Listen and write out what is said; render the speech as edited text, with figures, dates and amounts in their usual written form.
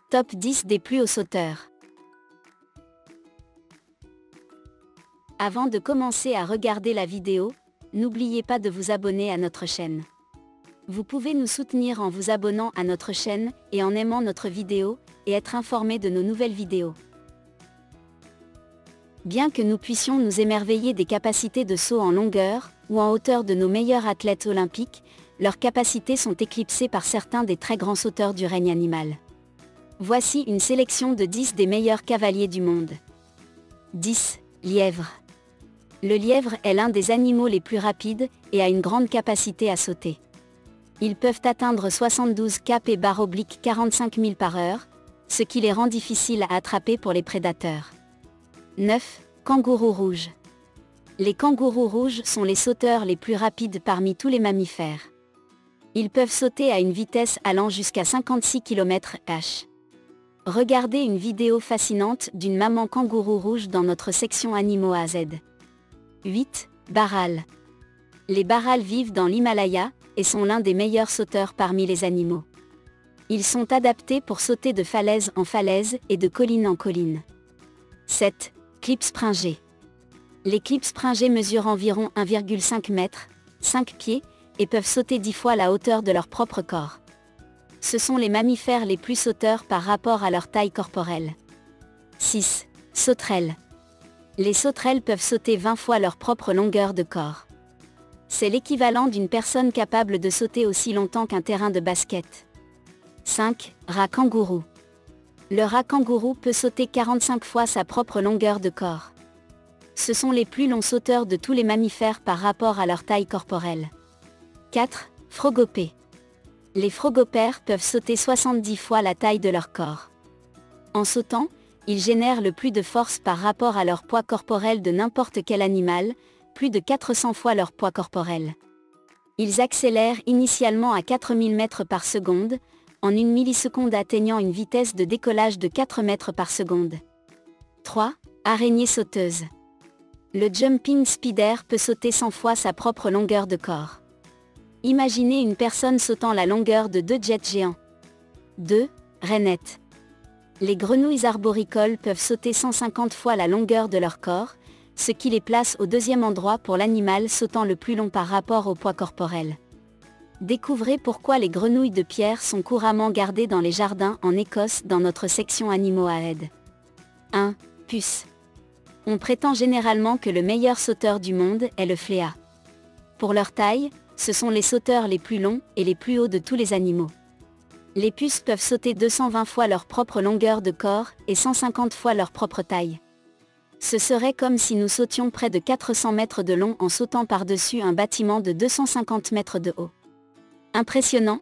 Top 10 des plus hauts sauteurs. Avant de commencer à regarder la vidéo, n'oubliez pas de vous abonner à notre chaîne. Vous pouvez nous soutenir en vous abonnant à notre chaîne et en aimant notre vidéo, et être informé de nos nouvelles vidéos. Bien que nous puissions nous émerveiller des capacités de saut en longueur ou en hauteur de nos meilleurs athlètes olympiques, leurs capacités sont éclipsées par certains des très grands sauteurs du règne animal. Voici une sélection de 10 des meilleurs cavaliers du monde. 10. Lièvre. Le lièvre est l'un des animaux les plus rapides et a une grande capacité à sauter. Ils peuvent atteindre 72 kp/45 000 par heure, ce qui les rend difficiles à attraper pour les prédateurs. 9. Kangourou rouge. Les kangourous rouges sont les sauteurs les plus rapides parmi tous les mammifères. Ils peuvent sauter à une vitesse allant jusqu'à 56 km/h. Regardez une vidéo fascinante d'une maman kangourou rouge dans notre section Animaux à Z. 8. Barral. Les barrals vivent dans l'Himalaya et sont l'un des meilleurs sauteurs parmi les animaux. Ils sont adaptés pour sauter de falaise en falaise et de colline en colline. 7. Klipspringé. Les klipspringés mesurent environ 1,5 m, 5 pieds, et peuvent sauter 10 fois la hauteur de leur propre corps. Ce sont les mammifères les plus sauteurs par rapport à leur taille corporelle. 6. Sauterelles. Les sauterelles peuvent sauter 20 fois leur propre longueur de corps. C'est l'équivalent d'une personne capable de sauter aussi longtemps qu'un terrain de basket. 5. Rat kangourou. Le rat kangourou peut sauter 45 fois sa propre longueur de corps. Ce sont les plus longs sauteurs de tous les mammifères par rapport à leur taille corporelle. 4. Frogopées. Les frogopères peuvent sauter 70 fois la taille de leur corps. En sautant, ils génèrent le plus de force par rapport à leur poids corporel de n'importe quel animal, plus de 400 fois leur poids corporel. Ils accélèrent initialement à 4000 mètres par seconde, en une milliseconde atteignant une vitesse de décollage de 4 mètres par seconde. 3. Araignée sauteuse. Le jumping spider peut sauter 100 fois sa propre longueur de corps. Imaginez une personne sautant la longueur de 2 jets géants. 2. Rainettes. Les grenouilles arboricoles peuvent sauter 150 fois la longueur de leur corps, ce qui les place au deuxième endroit pour l'animal sautant le plus long par rapport au poids corporel. Découvrez pourquoi les grenouilles de pierre sont couramment gardées dans les jardins en Écosse dans notre section Animaux à aide. 1. Puce. On prétend généralement que le meilleur sauteur du monde est le fléau. Pour leur taille, ce sont les sauteurs les plus longs et les plus hauts de tous les animaux. Les puces peuvent sauter 220 fois leur propre longueur de corps et 150 fois leur propre taille. Ce serait comme si nous sautions près de 400 mètres de long en sautant par-dessus un bâtiment de 250 mètres de haut. Impressionnant,